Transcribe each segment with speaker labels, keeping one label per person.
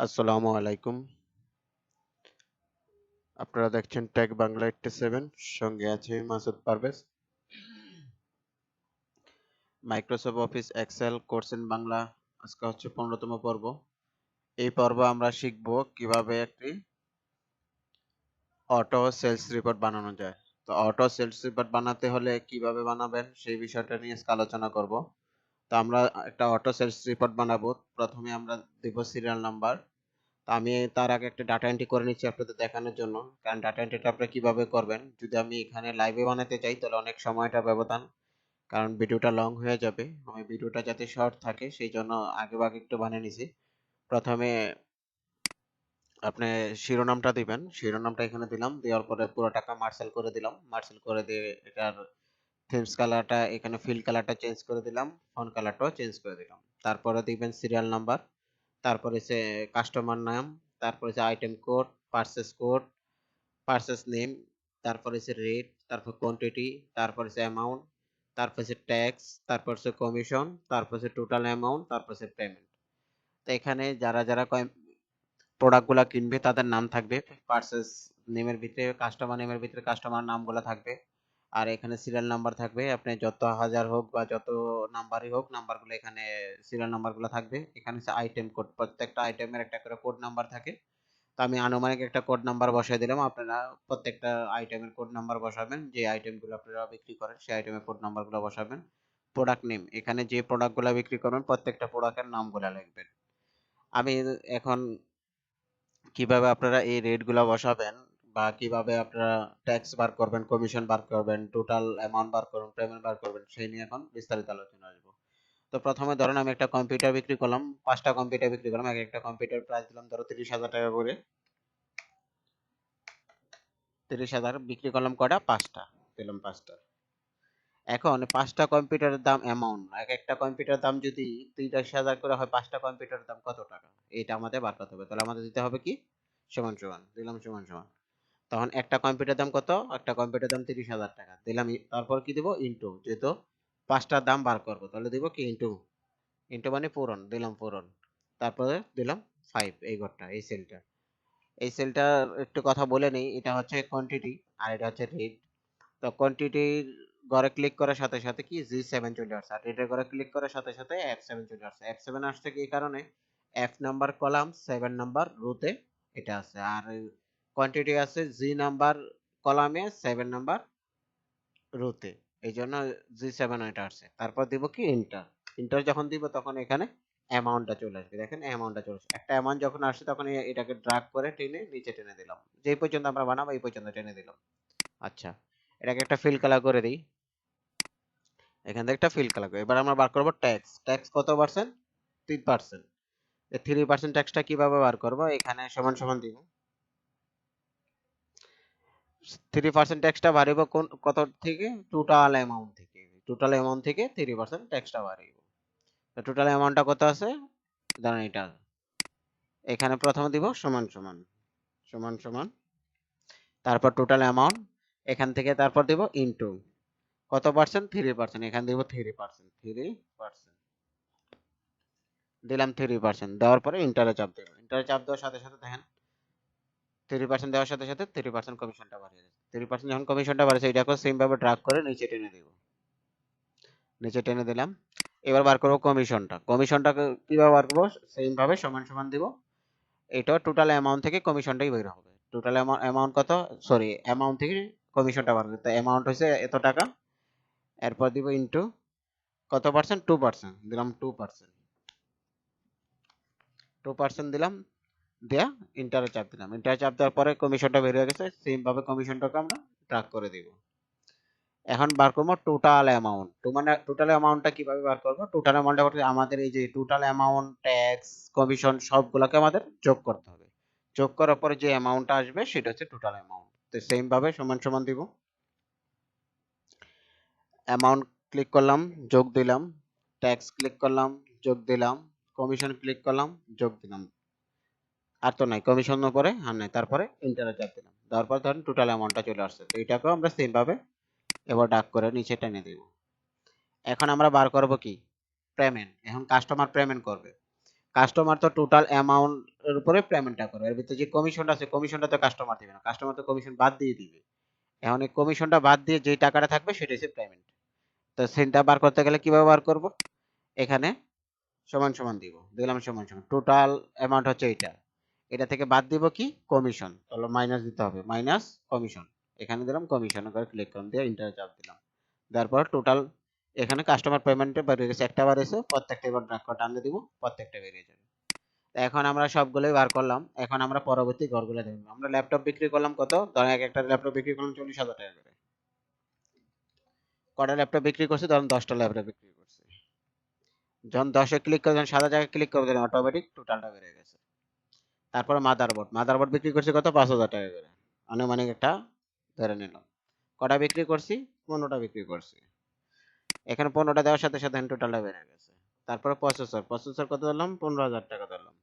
Speaker 1: আসসালামু আলাইকুম। আপনারা দেখছেন টেক বাংলা 87, সঙ্গে আছে Masud Parvez. Microsoft Office Excel course in Bangla আজকে হচ্ছে 15তম পর্ব। এই পর্ব আমরা শিখব কিভাবে একটি অটো সেলস রিপোর্ট বানানো যায়। তো অটো সেলস রিপোর্ট বানাতে হলে কিভাবে বানাবেন সেই বিষয়টা নিয়ে আজকে আলোচনা করব। তো আমরা একটা অটো সেলস রিপোর্ট বানাবো। প্রথমে আমরা দেব সিরিয়াল নাম্বার। তো আমি তার আগে একটা ডাটা এন্ট্রি করে নিচ্ছি আপনাদের দেখানোর জন্য, কারণ ডাটা এন্ট্রিটা আপনারা কিভাবে করবেন যদি আমি এখানে লাইভে বানাতে চাই তাহলে অনেক সময়টা ব্যবধান, কারণ ভিডিওটা লং হয়ে যাবে। আমি ভিডিওটা যাতে শর্ট থাকে সেই জন্য আগে ভাগে একটু বানিয়ে নিছি। প্রথমে আপনি শিরোনামটা দিবেন, শিরোনামটা এখানে দিলাম, দেওয়ার পরে পুরো টাকা মার্শাল করে দিলাম, মার্শাল করে দিয়ে এটার থিমস কালারটা এখানে ফিল কালারটা চেঞ্জ করে দিলাম, ফন্ট কালারটাও চেঞ্জ করে দিলাম। তারপরে দিবেন সিরিয়াল নাম্বার, তারপরে সে কাস্টমার নাম, তারপরে যে item code, code, purchase name, তারপরে হচ্ছে রেট, তারপর কোয়ান্টিটি, তারপর হচ্ছে অ্যামাউন্ট, তারপর হচ্ছে ট্যাক্স, তারপর হচ্ছে কমিশন, তারপর হচ্ছে টোটাল অ্যামাউন্ট, তারপর হচ্ছে পেমেন্ট। তো এখানে যারা যারা প্রোডাক্টগুলো কিনবে তাদের নাম থাকবে, পারচেস নেমের ভিতরে কাস্টমার নেমের ভিতরে কাস্টমার নামগুলো থাকবে, আর এখানে সিরিয়াল নাম্বার থাকবে। আপনি যত হাজার হোক বা যত নাম্বারই হোক, নাম্বারগুলো এখানে সিরিয়াল নাম্বারগুলো থাকবে। এখানে হচ্ছে আইটেম কোড, প্রত্যেকটা আইটেমের একটা করে কোড নাম্বার থাকে। তো আমি আনুমানিক একটা কোড নাম্বার বসাই দিলাম, আপনারা প্রত্যেকটা আইটেমের কোড নাম্বার বসাবেন, যে আইটেমগুলো আপনারা বিক্রি করেন সেই আইটেমের কোড নাম্বারগুলো বসাবেন। প্রোডাক্ট নেম, এখানে যে প্রোডাক্টগুলো বিক্রি করবেন প্রত্যেকটা প্রোডাক্টের নামগুলো লিখবেন। আমি এখন কিভাবে আপনারা এই রেটগুলো বসাবেন বা কিভাবে আপনারা ট্যাক্স বার করবেন, কমিশন বার করবেন, টোটাল অ্যামাউন্ট বার করবেন, পেমেন্ট বার করবেন, সেই নিয়ে এখন বিস্তারিত আলোচনা আসবো। তো প্রথমে ধরেন আমি একটা কম্পিউটার বিক্রি করলাম, 5টা কম্পিউটার বিক্রি করলাম, এক একটা কম্পিউটার প্রাইস দিলাম ধরো 30,000 টাকা করে। 30,000 বিক্রি করলাম, কয়টা? 5টা দিলাম, 5টা। এখন 5টা কম্পিউটারের দাম অ্যামাউন্ট, এক একটা কম্পিউটার দাম যদি 30,000 করে হয়, 5টা কম্পিউটারের দাম কত টাকা এটা আমাদের বার করতে হবে। তাহলে আমাদের দিতে হবে কি, সমান সমান দিলাম, সমান সমান। তখন একটা কম্পিউটার দাম কত? একটা কম্পিউটার দাম 30,000 টাকা দিলাম, তারপর কি দিব, ইন্টু, যেহেতু 5টার দাম বার করবো তাহলে দিব কি, ইন্টু। ইন্টু মানে পূরণ, দিলাম পূরণ। তারপরে দিলাম 5, এই ঘরটা, এই সেলটা। এই সেলটার একটু কথা বলে নেই, এটা হচ্ছে কোয়ান্টিটি আর এটা হচ্ছে রেট। তো কোয়ান্টিটির ঘরে ক্লিক করার সাথে সাথে কি G7 চলে আসছে, আর রেটের ঘরে ক্লিক করার সাথে সাথে F7 চলে আসছে। F7 আসছে কি কারণে, F নাম্বার কলাম 7 নাম্বার রোতে এটা আছে, আর কোয়ান্টিটি আছে G নাম্বার কলামে 7 নাম্বার রোতে, এই জন্য G7 এটা আসছে। তারপর দিব কি, ইন্টার। ইন্টার যখন দিব তখন এখানে অ্যামাউন্টটা চলে আসবে, দেখেন অ্যামাউন্টটা চলে আসবে। একটা অ্যামাউন্ট যখন আসছে তখন এটাকে ড্রাগ করে টেনে নিচে টেনে দিলাম, যেই পর্যন্ত আমরা বানাবো এই পর্যন্ত টেনে দিলাম। আচ্ছা, এটাকে একটা ফিল কালার করে দিই, এখান থেকে একটা ফিল কালার করে। এবার আমরা বার করবো ট্যাক্স। ট্যাক্স কত পার্সেন্ট? 3%। এই 3% ট্যাক্সটা কিভাবে বার করবো, এখানে সমান সমান দিব। 3% ট্যাক্সটা বাড়িব কোন কত থেকে, টোটাল অ্যামাউন্ট থেকে। টোটাল অ্যামাউন্ট থেকে 3% ট্যাক্সটা বাড়িব। তো টোটাল অ্যামাউন্টটা কত আছে, ধরেন এটা, এখানে প্রথমে দিব সমান সমান, সমান সমান, তারপর টোটাল অ্যামাউন্ট, এখান থেকে তারপর দিব ইনটু কত পার্সেন্ট, 3%, এখানে দিব 3%, 3% দিলাম, 3% দেওয়ার পরে ইন্টারে চাপ দেবো। ইন্টারে চাপ দেওয়ার সাথে সাথে দেখেন 3% দেওয়ার সাথে সাথে 3% কমিশনটা বাড়িয়ে যাচ্ছে। 3% যখন কমিশনটা বাড়ছে এটাকে সেম ভাবে ড্রাগ করে নিচে টেনে দিব, নিচে টেনে দিলাম। এবার বার করবো কমিশনটা। কমিশনটা কিভাবে বার করবো, সেম ভাবে সমান সমান দিব। এটা টোটাল অ্যামাউন্ট থেকে কমিশনটাই বের হবে। টোটাল অ্যামাউন্ট কত, সরি অ্যামাউন্ট থেকে কমিশনটা বার হবে। তো অ্যামাউন্ট হচ্ছে এত টাকা, এরপর দিব ইনটু কত পার্সেন্ট, 2% দিলাম, 2%, 2% দিলাম, দেয়া ইন্টারে চাপ দিলাম। ইন্টারে চাপ দেওয়ার পরে কমিশনটা বের হয়ে গেছে, সেম ভাবে কমিশনটাকে আমরা ট্র্যাক করে দিব। এখন বার করবো টোটাল অ্যামাউন্ট। তো মানে টোটাল অ্যামাউন্টটা কিভাবে বার করবো, টোটাল অ্যামাউন্টটা করতে আমাদের এই যে টোটাল অ্যামাউন্ট, ট্যাক্স, কমিশন সবগুলোকে আমাদের যোগ করতে হবে। যোগ করার পরে যে অ্যামাউন্টটা আসবে সেটা হচ্ছে টোটাল অ্যামাউন্ট। তো সেম ভাবে সমান সমান দিব, অ্যামাউন্ট ক্লিক করলাম, যোগ দিলাম, ট্যাক্স ক্লিক করলাম, যোগ দিলাম, কমিশন ক্লিক করলাম, যোগ দিলাম। আর তো নাই, কমিশনের পরে আর নাই, তারপরে ইন্টারে চাপ দিলাম, দেওয়ার পর ধরেন টোটাল অ্যামাউন্টটা চলে আসছে। তো এটাকেও আমরা সেম ভাবে এবার ডাক করে নিচে টেনে দিব। এখন আমরা বার করব কি, পেমেন্ট। এখন কাস্টমার পেমেন্ট করবে। কাস্টমার তো টোটাল অ্যামাউন্ট এর উপরে পেমেন্টটা করবে, এর ভিতরে যে কমিশনটা আছে কমিশনটা তো কাস্টমার দিবে না, কাস্টমার তো কমিশন বাদ দিয়ে দিবে। এখন এই কমিশনটা বাদ দিয়ে যে টাকাটা থাকবে সেটা হচ্ছে পেমেন্ট। তো সেটা বার করতে গেলে কিভাবে বার করব, এখানে সমান সমান দিব, দিলাম সমান সমান টোটাল অ্যামাউন্ট হচ্ছে এইটা, এটা থেকে বাদ দিব কি কমিশন, তাহলে মাইনাস দিতে হবে, মাইনাস কমিশন, এখানে দিলাম কমিশন করে ক্লিক করলাম, দিয়ে এন্টার চাপ দিলাম, তারপর টোটাল এখানে কাস্টমার পেমেন্টে বেরিয়ে গেছে, একটা বার এসে প্রত্যেকটা এবার ড্রাগ করে টানলে দিব, প্রত্যেকটা বেরিয়ে যাবে। এখন আমরা সবগুলোই বার করলাম, এখন আমরা পরবর্তী ঘরগুলো দেখব। আমরা ল্যাপটপ বিক্রি করলাম কত, ধরেন এক একটা ল্যাপটপ বিক্রি করলাম 40,000 টাকা করে, কটা ল্যাপটপ বিক্রি করছি, ধরুন 10টা ল্যাপটপ বিক্রি করছি, যখন 10-এ ক্লিক করে যখন সাদা জায়গায় ক্লিক করে দিলাম অটোমেটিক টোটালটা বেড়ে গেছে। তারপরে মাদারবোর্ড, মাদারবোর্ড বিক্রি করছি কত, 5,000 টাকা করে, আনুমানিক একটা ধরে নিলাম। কটা বিক্রি করছি, 15টা বিক্রি করছি, এখানে 15টা দেওয়ার সাথে সাথে টোটালটা বেড়ে গেছে। তারপরে প্রসেসর, প্রসেসর কত ধরলাম, 15,000 টাকা ধরলাম,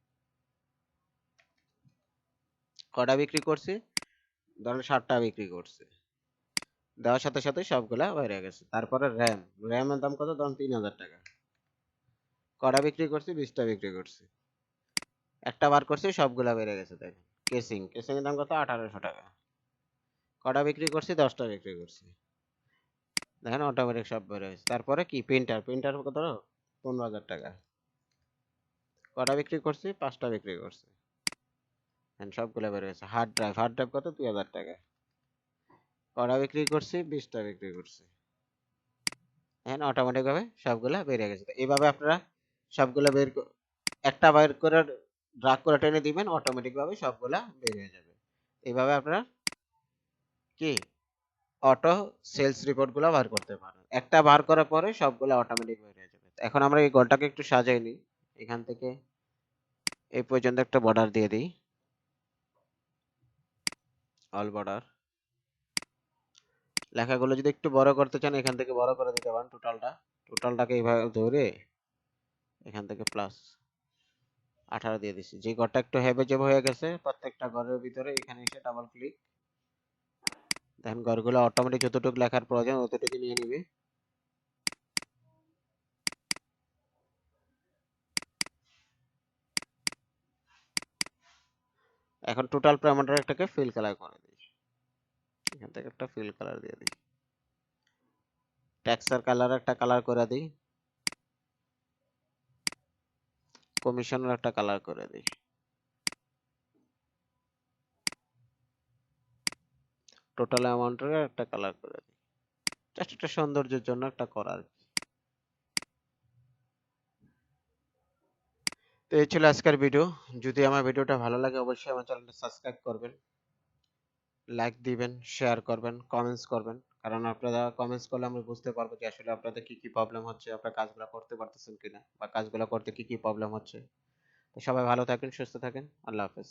Speaker 1: কটা বিক্রি করছি, ধরেন 60টা বিক্রি করছি, দেওয়ার সাথে সাথে সবগুলা বেড়ে গেছে। তারপরে র্যাম, র্যামের দাম কত, ধরুন 3,000 টাকা, কটা বিক্রি করছি, 20টা বিক্রি করছি, একটা বার করছি, সবগুলা বেড়ে গেছে। দেখেন কেসিং, কেসিং এর দাম কত, 1800 টাকা, কটা বিক্রি করছি, 10টা বিক্রি করছি, দেখেন অটোমেটিক সব বেড়ে গেছে। তারপরে কি প্রিন্টার, প্রিন্টার কত, 15,000 টাকা, কটা বিক্রি করছি, 5টা বিক্রি করছি, সবগুলা বেড়ে গেছে। হার্ড ড্রাইভ, হার্ড ড্রাইভ কত, 2,000 টাকা, কটা বিক্রি করছি, 20টা বিক্রি করছি, অটোমেটিক ভাবে সবগুলা বেড়ে গেছে। তো এইভাবে আপনারা সবগুলা একটা বের করে ড্রাগ করে টেনে দিবেন, অটোমেটিক ভাবে সবগুলা বের হয়ে যাবে। এইভাবে আপনারা কি অটো সেলস রিপোর্ট গুলা বার করতে পারেন, একটা বার করার পরে সবগুলা অটোমেটিক বের হয়ে যাবে। এখন আমরা এই গোলটাকে একটু সাজাই নিই, এখান থেকে এই পর্যন্ত একটা বর্ডার দিয়ে দিই, অল বর্ডার। লেখাগুলো যদি একটু বড় করতে চান এখান থেকে বড় করে দিতে পারেন, টোটালটাকে এইভাবে ধরে এখান থেকে প্লাস 18 দিয়ে দিচ্ছি। যে ঘরটা একটু হেবে জেবে হয়ে গেছে, প্রত্যেকটা ঘরের ভিতরে এখানে এসে ডাবল ক্লিক, দেখেন ঘরগুলো অটোমেটিক যতটুকু লেখার প্রয়োজন ততটুকু নিয়ে নিবে। এখন টোটাল প্যারামিটার একটাকে ফিল কালার করে দিই, এখান থেকে একটা ফিল কালার দিয়ে দিই, টেক্সচার কালার একটা কালার করে দিই, কমিশনের একটা কালার করে দিই, টোটাল অ্যামাউন্টের একটা কালার করে দিই, জাস্ট একটা সৌন্দর্যের জন্য একটা করার। তো এই ছিল আজকের ভিডিও। যদি আমার ভিডিওটা ভালো লাগে অবশ্যই আমার চ্যানেলটা সাবস্ক্রাইব করবেন, লাইক দিবেন, শেয়ার করবেন, কমেন্টস করবেন, কারণ আপনারা কমেন্টস করলে আমরা বুঝতে পারবো যে আসলে আপনাদের কি কি প্রবলেম হচ্ছে, আপনারা কাজগুলো করতে পারতেছেন কিনা, বা কাজগুলো করতে কি কি প্রবলেম হচ্ছে। তো সবাই ভালো থাকেন, সুস্থ থাকেন, আল্লাহ হাফেজ।